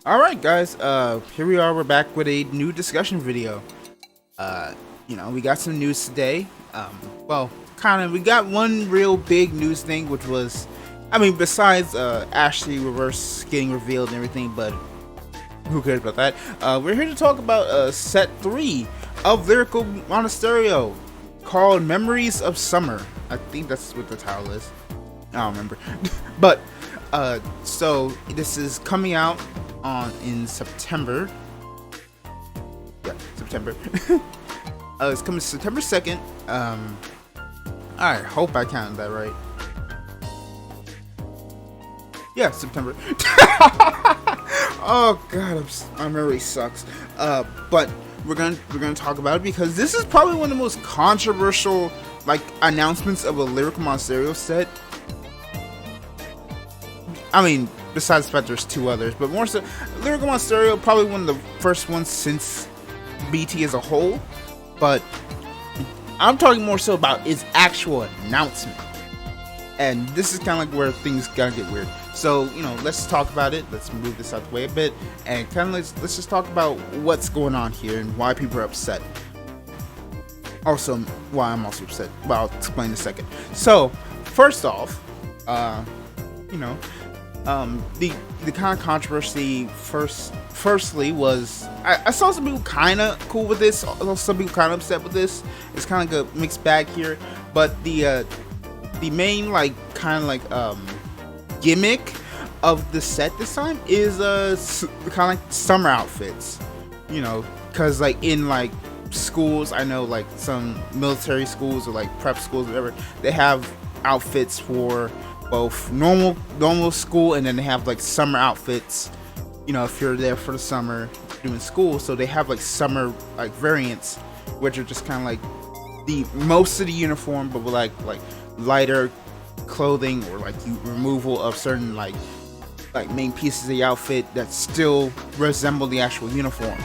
Alright guys, here we are, we're back with a new discussion video. We got some news today. We got one real big news thing, which was, besides Ashley Reverse getting revealed and everything, but who cares about that? We're here to talk about set 3 of Lyrical Monesterio, called Memories of Summer. I think that's what the title is. I don't remember. But, so this is coming out in September. Yeah, September. It's coming September 2nd. I hope I counted that right. Yeah, September. Oh god, my memory sucks. But we're gonna talk about it because this is probably one of the most controversial announcements of a Lyrical Monsterio set. Besides the fact there's two others, but more so, Lyrical Monsterio probably one of the first ones since BT as a whole. But I'm talking more so about its actual announcement, and this is kind of like where things gotta get weird. So let's talk about it. Let's move this out the way a bit, and let's just talk about what's going on here and why people are upset. Also, why I'm also upset. Well, I'll explain in a second. So, first off, the kind of controversy firstly was I saw some people kind of cool with this, some people kind of upset with this. It's kind of a mixed bag here, but the main gimmick of the set this time is kind of like summer outfits, because in schools, I know some military schools or prep schools, whatever, they have outfits for both normal school, and then they have summer outfits, if you're there for the summer doing school. So they have summer variants, which are just kind of the most of the uniform, but with lighter clothing, or removal of certain main pieces of the outfit that still resemble the actual uniform.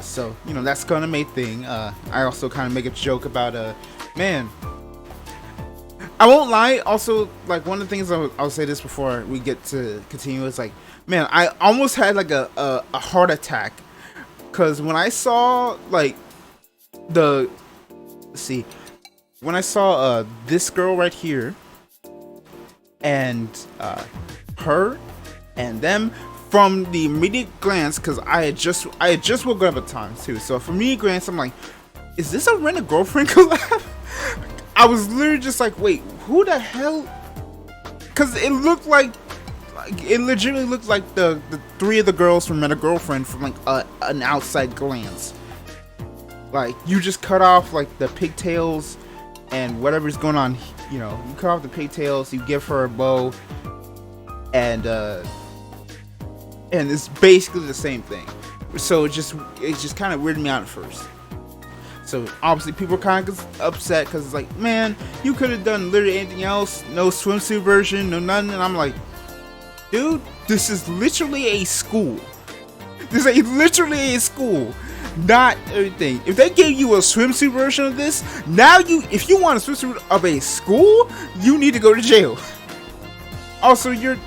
So that's kind of my thing. I also kind of make a joke about man, I won't lie. Also, one of the things I'll say this before we get to continue is man, I almost had a heart attack, because when I saw when I saw this girl right here, and her and them, from the immediate glance, because I had just woken up at the time too. So from immediate glance, I'm like, is this a Rent a Girlfriend collab? I was literally just wait, who the hell? Because it looked it legitimately looked like the three of the girls from Rent a Girlfriend from an outside glance. You just cut off the pigtails and whatever's going on. You cut off the pigtails, you give her a bow, and it's basically the same thing. So it just kind of weirded me out at first. So obviously people are kind of upset, because it's man, you could have done literally anything else. No swimsuit version, no nothing. And I'm like, dude, this is literally a school. This is literally a school, not everything. If they gave you a swimsuit version of this, now if you want a swimsuit of a school, you need to go to jail. Also, you're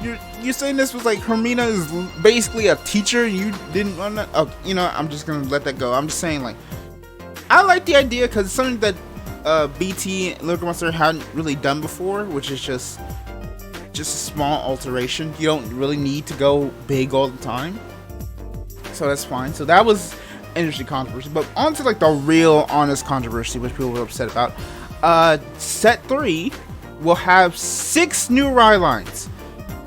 saying this was Hermina is basically a teacher. You didn't want to. Oh, I'm just gonna let that go. I'm just saying I like the idea, because it's something that BT and Lyrical Monster hadn't really done before, which is just a small alteration. You don't really need to go big all the time, so that's fine. So that was an interesting controversy. But on to the real honest controversy, which people were upset about. Set 3 will have 6 new ridelines,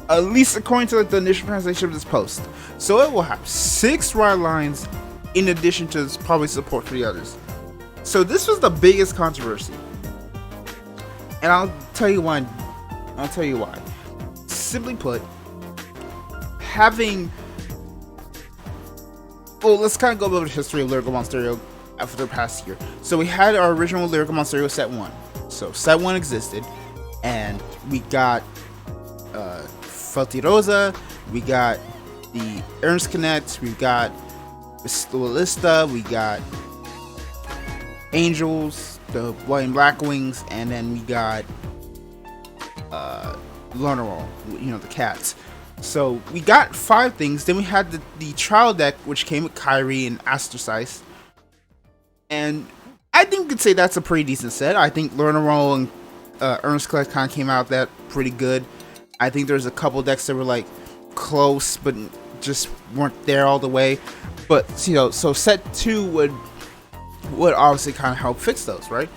at least according to the initial translation of this post. So it will have 6 ridelines in addition to probably support for the others. So this was the biggest controversy, and I'll tell you why. Simply put, let's kind of go over the history of Lyrical Monsterio after the past year. So we had our original Lyrical Monsterio set 1. So set 1 existed, and we got Felty Rosa, we got the Ernst Connect, we got Lista, we got Angels, the White and Black Wings, and then we got Lunaroll, the cats. So we got 5 things. Then we had the trial deck, which came with Kyrie and Astrocyst. And I think you could say that's a pretty decent set. I think Learner Roll and Ernest Collect kind of came out that pretty good. I think there's a couple decks that were like close, but just weren't there all the way. But you know, so set 2 would obviously kind of help fix those, right?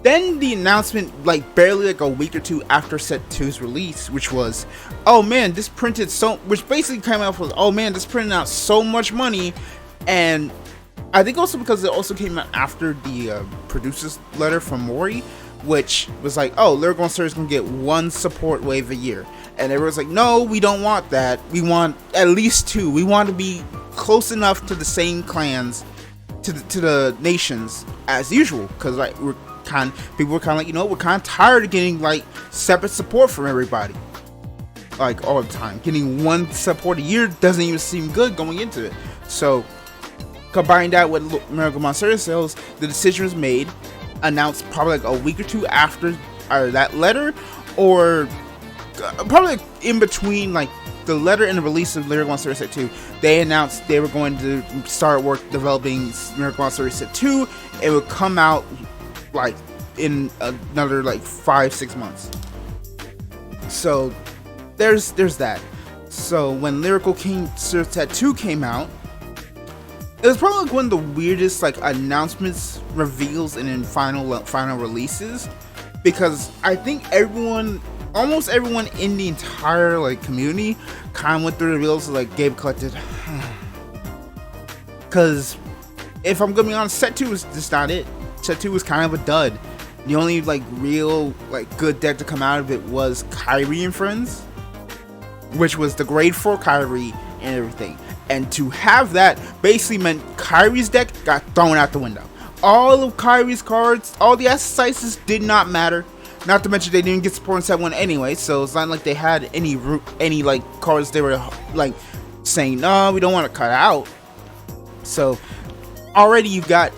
Then the announcement, like barely like a week or 2 after set 2's release, which was, oh man, this printed so, which basically came out with, oh man, this printed out so much money. And I think also because it also came out after the producer's letter from Mori, which was like, oh, Lyrical Monesterio is going to get 1 support wave a year. And everyone's like, no, we don't want that. We want at least 2. We want to be close enough to the same clans, to the nations as usual. Because like people were kind of like, you know, we're kind of tired of getting like separate support from everybody, like all the time. Getting 1 support a year doesn't even seem good going into it. So combine that with Lyrical Monsterio sales, the decision was made, announced probably like a week or 2 after that letter, or probably like in between like the letter and the release of Lyrical Monsterio Set 2. They announced they were going to start work developing Lyrical Monsterio Set 2. It would come out like in another like 5-6 months. So there's that. So when Lyrical Set 2 came out, it was probably like one of the weirdest like announcements, reveals, and then final releases, because I think almost everyone in the entire like community kind of went through the reveals like Gabe collected. Because if I'm gonna be honest, set 2 was just not it. Set 2 was kind of a dud. The only like real like good deck to come out of it was Kyrie and Friends, which was the grade 4 Kyrie and everything. And to have that basically meant Kyrie's deck got thrown out the window. All of Kyrie's cards, all the exercises did not matter. Not to mention they didn't get support in set 1 anyway, so it's not like they had any like cards they were like saying, no, we don't want to cut out. So already you got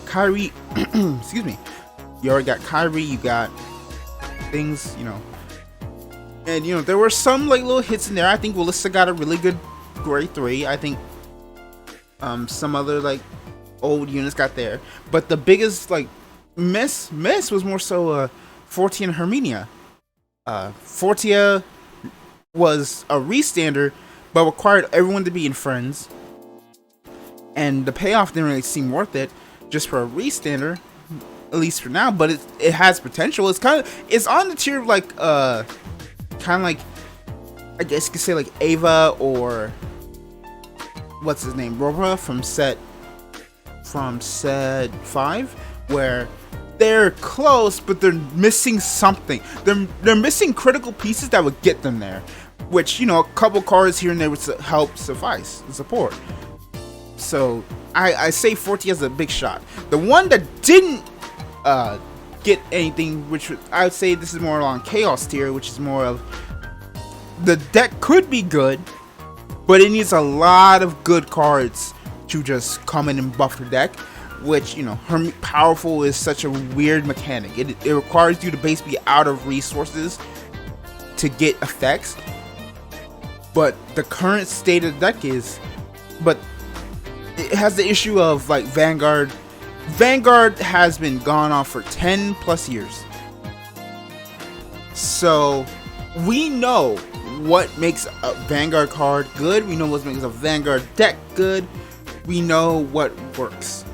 Kyrie, excuse me. You already got Kyrie, you got things, you know. And you know, there were some like little hits in there. I think Willissa got a really good grade 3. I think some other like old units got there, but the biggest like miss was more so Fortia and Herminia. Fortia was a restander, but required everyone to be in Friends, and the payoff didn't really seem worth it just for a restander, at least for now. But it has potential. It's on the tier of like kind of like, I guess you could say like Ava or what's his name, Robra from set 5, where they're close, but they're missing something. They're missing critical pieces that would get them there, which, you know, a couple cards here and there would help suffice and support. So I say Forti has a big shot. The one that didn't get anything, which I would say this is more along Chaos tier, which is more of the deck could be good, but it needs a lot of good cards to just come in and buff the deck, which, you know, her powerful is such a weird mechanic. It requires you to basically be out of resources to get effects, but the current state of the deck but it has the issue of like Vanguard has been gone on for 10 plus years, so we know what makes a Vanguard card good. We know what makes a Vanguard deck good. We know what works.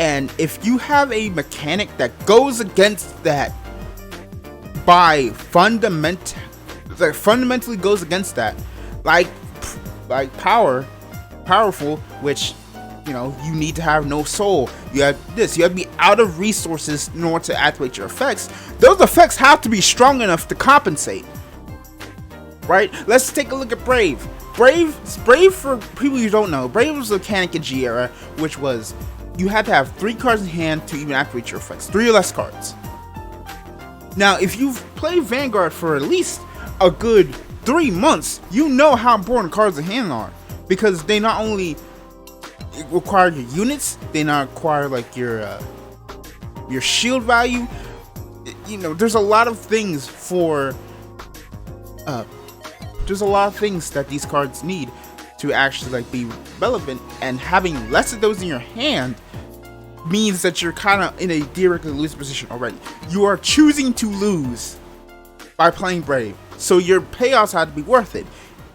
And if you have a mechanic that goes against that fundamentally goes against that, like powerful, which, you know, you need to have no soul. You have to be out of resources in order to activate your effects. Those effects have to be strong enough to compensate. Right? Let's take a look at Brave. Brave, for people who don't know, Brave was a mechanic in G era, which was you had to have 3 cards in hand to even activate your effects. 3 or less cards. Now, if you've played Vanguard for at least a good 3 months, you know how important cards in hand are, because they not only require your units, they not require like your shield value. You know, there's a lot of things for there's a lot of things that these cards need to actually like be relevant, and having less of those in your hand means that you're kind of in a theoretically losing position already. You are choosing to lose by playing Brave, so your payoffs had to be worth it.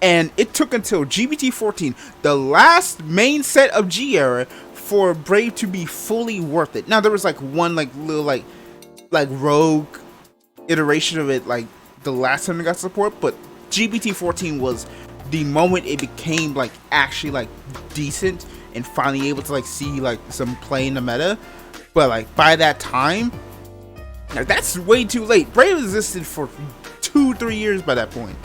And it took until GBT 14, the last main set of G era, for Brave to be fully worth it. Now there was like one like little like rogue iteration of it like the last time it got support, but GBT 14 was the moment it became like actually like decent and finally able to like see like some play in the meta. But like by that time, now that's way too late. Brave existed for 2-3 years by that point,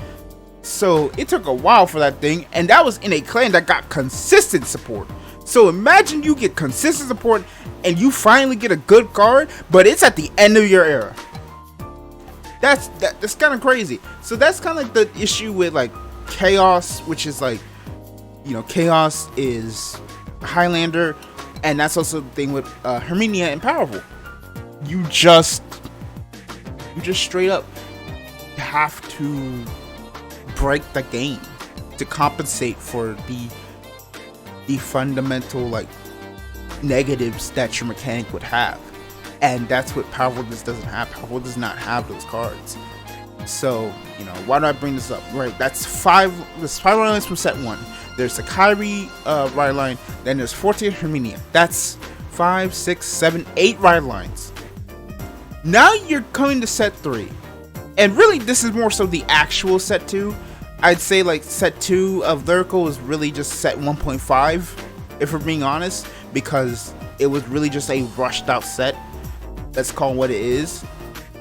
so it took a while for that thing, and that was in a clan that got consistent support. So imagine you get consistent support and you finally get a good card, but it's at the end of your era. That's kind of crazy. So that's kind of like the issue with like Chaos, which is like, you know, Chaos is Highlander, and that's also the thing with Herminia and Powerful. You just straight up have to break the game to compensate for the fundamental like negatives that your mechanic would have, and that's what Powerful just doesn't have. Powerful does not have those cards. So, you know, why do I bring this up? Right, that's there's 5 ride lines from set 1. There's the Kyrie ride line, then there's 14 Herminia. That's 5, 6, 7, 8 ride lines. Now you're coming to set 3, and really this is more so the actual set 2. I'd say like set 2 of Lyrical is really just set 1.5, if we're being honest, because it was really just a rushed out set. Let's call it what it is.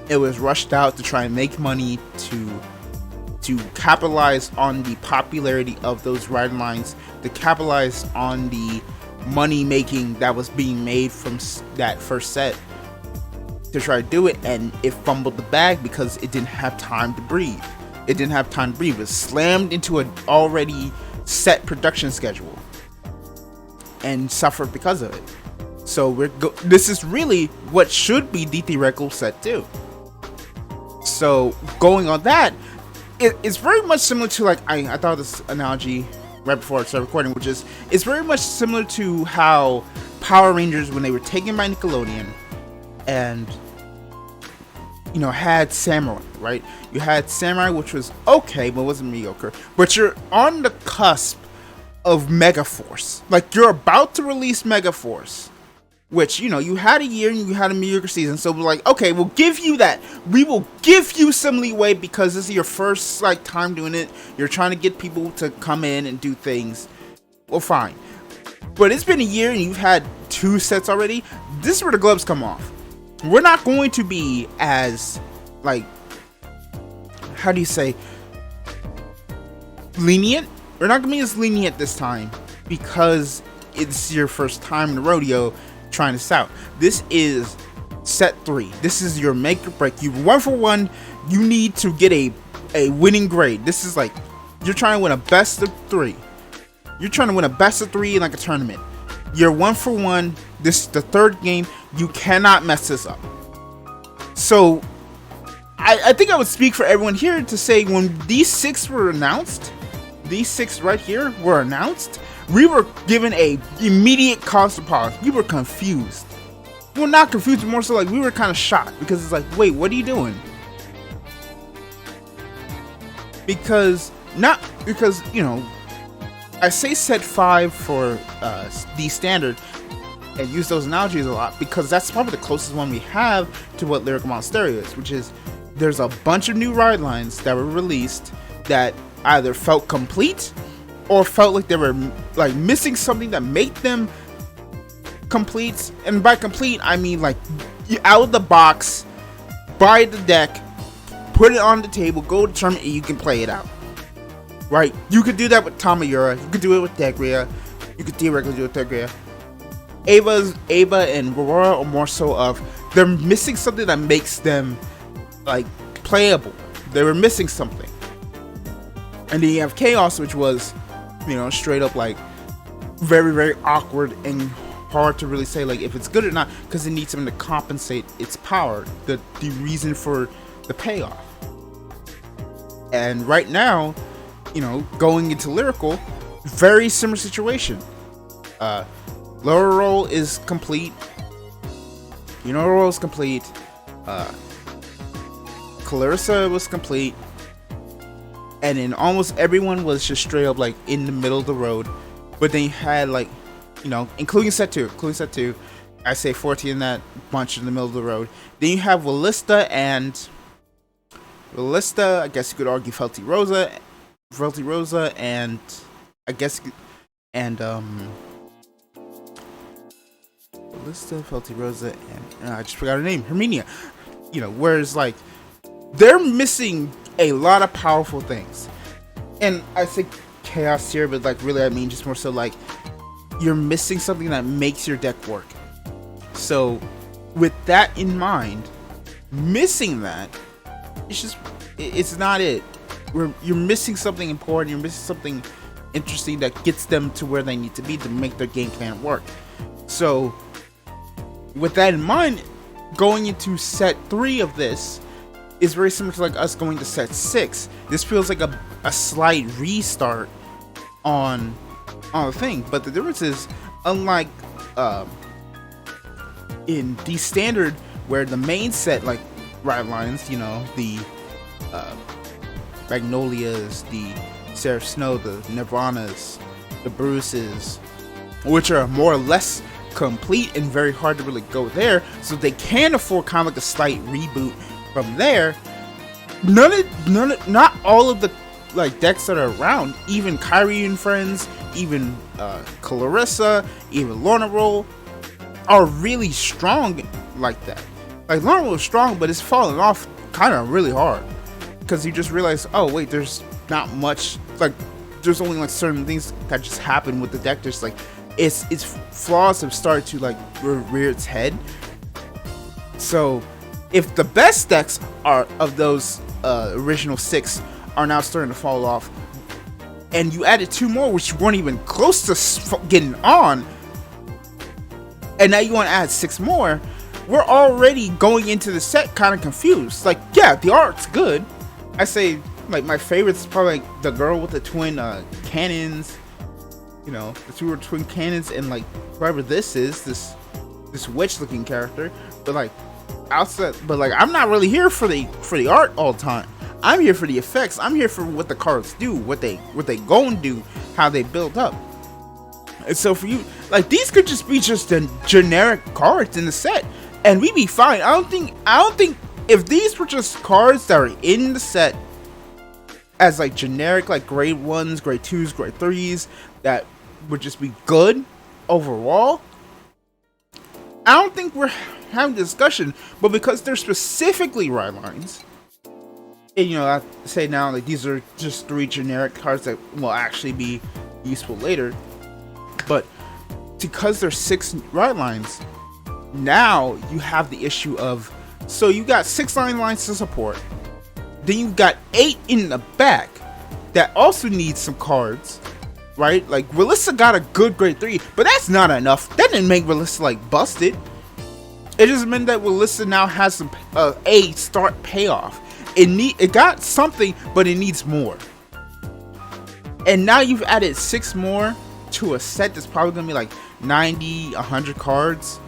It was rushed out to try and make money to capitalize on the popularity of those ride lines, to capitalize on the money making that was being made from that first set, to try to do it, and it fumbled the bag because it didn't have time to breathe. It didn't have time to breathe. It was slammed into an already set production schedule and suffered because of it. So this is really what should be the theoretical set 2. So going on that, it's very much similar to like I thought of this analogy right before I started recording, which is it's very much similar to how Power Rangers, when they were taken by Nickelodeon and, you know, had Samurai, right? You had Samurai, which was okay, but wasn't mediocre. But you're on the cusp of Megaforce. Like, you're about to release Megaforce, which, you know, you had a year and you had a mediocre season. So we're like, okay, we'll give you that. We will give you some leeway because this is your first, like, time doing it. You're trying to get people to come in and do things. Well, fine. But it's been a year and you've had 2 sets already. This is where the gloves come off. We're not going to be as, like, how do you say, lenient? We're not going to be as lenient this time because it's your first time in the rodeo trying this out. This is set 3. This is your make or break. You 1 for 1. You need to get a winning grade. This is like, you're trying to win a best of 3. You're trying to win a best of 3 in like a tournament. You're 1 for 1. This is the 3rd game. You cannot mess this up. So I think I would speak for everyone here to say when these 6 were announced, these 6 right here were announced, we were given a immediate cause to pause. We were confused. Well, not confused, but more so like we were kind of shocked because it's like, wait, what are you doing? Because, you know, I say set 5 for the standard and use those analogies a lot because that's probably the closest one we have to what Lyrical Monesterio is, which is there's a bunch of new ride lines that were released that either felt complete or felt like they were like missing something that made them complete. And by complete, I mean like out of the box, buy the deck, put it on the table, go to tournament, and you can play it out. Right? You could do that with Tamayura. You could do it with Degria. You could theoretically do it with Degria. Ava and Aurora are more so of they're missing something that makes them like playable. They were missing something. And then you have Chaos, which was, you know, straight up like very, very awkward and hard to really say like if it's good or not because it needs something to compensate its power, the reason for the payoff. And right now, going into Lyrical, very similar situation. Lower roll is complete. Roll is complete. Clarissa was complete. And then almost everyone was just straight up like in the middle of the road. But then you had like, including set 2. I say 14 in that bunch in the middle of the road. Then you have Ballista, I guess you could argue Felty Rosa, and I guess, and Ballista, Felty Rosa, and I just forgot her name, Herminia. Whereas like they're missing a lot of powerful things, and I think chaos here, but like really I mean just more so like you're missing something that makes your deck work. So with that in mind, missing that, it's not it. You're missing something important. You're missing something interesting that gets them to where they need to be to make their game plan work. So with that in mind, going into set 3 of this is very similar to like us going to set 6. This feels like a slight restart on the thing, but the difference is, unlike in the standard where the main set like ridelines, the Magnolias, the Seraph Snow, the Nirvanas, the Bruces, which are more or less complete and very hard to really go there, so they can afford kind of like a slight reboot from there. Not all of the like decks that are around, even Kyrie and friends, even Clarissa, even Lorna Roll, are really strong like that. Like Lorna Roll is strong, but it's falling off kind of really hard because you just realize, oh wait, there's not much, like there's only like certain things that just happen with the deck. There's like its flaws have started to like rear its head. So if the best decks are of those original 6 are now starting to fall off, and you added 2 more which weren't even close to getting on, and now you want to add 6 more, we're already going into the set kind of confused. Like, yeah, the art's good. I say like my favorite is probably like the girl with the twin cannons, the 2 twin cannons, and like whoever this is, this witch looking character. But like outside, but like I'm not really here for the art all the time. I'm here for the effects. I'm here for what the cards do, what they gon' do, how they build up. And so for you, like these could just be just the generic cards in the set, and we'd be fine. I don't think if these were just cards that are in the set as like generic, like grade 1s, grade 2s, grade 3s, that would just be good overall, I don't think we're having a discussion. But because they're specifically ridelines, and I say now like these are just 3 generic cards that will actually be useful later, but because there's 6 ridelines, now you have the issue of, so you got 6 line lines to support, then you've got 8 in the back that also need some cards, right? Like Relissa got a good grade 3, but that's not enough. That didn't make Relissa like busted. It just meant that Relissa now has some a start payoff. It got something, but it needs more. And now you've added 6 more to a set that's probably gonna be like 90, 100 cards.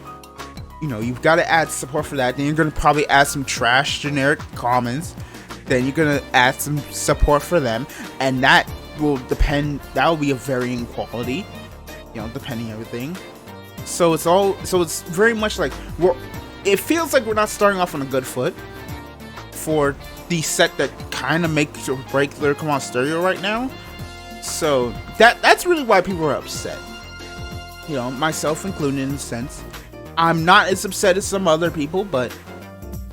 You've got to add support for that. Then you're gonna probably add some trash generic commons. Then you're gonna add some support for them, and that will depend. That will be a varying quality, depending on everything. So it's very much like it feels like we're not starting off on a good foot for the set that kind of makes or break Lyrical Monesterio right now. So that's really why people are upset. Myself included in a sense. I'm not as upset as some other people, but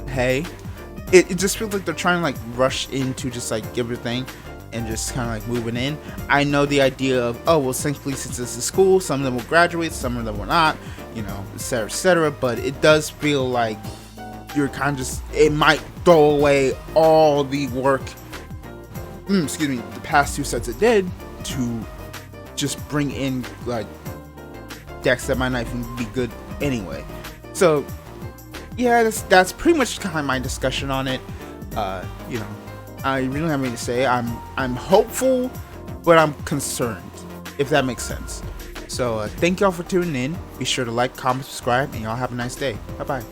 hey, it just feels like they're trying to like rush into just like everything and just kind of like moving in. I know the idea of, oh well, essentially since this is school, some of them will graduate, some of them will not, etc, etc. But it does feel like you're kind of just, it might throw away all the work, the past 2 sets it did to just bring in like decks that might not even be good anyway. So yeah, that's pretty much kind of my discussion on it. I really don't have anything to say. I'm hopeful, but I'm concerned, if that makes sense. So thank y'all for tuning in. Be sure to like, comment, subscribe, and y'all have a nice day. Bye bye.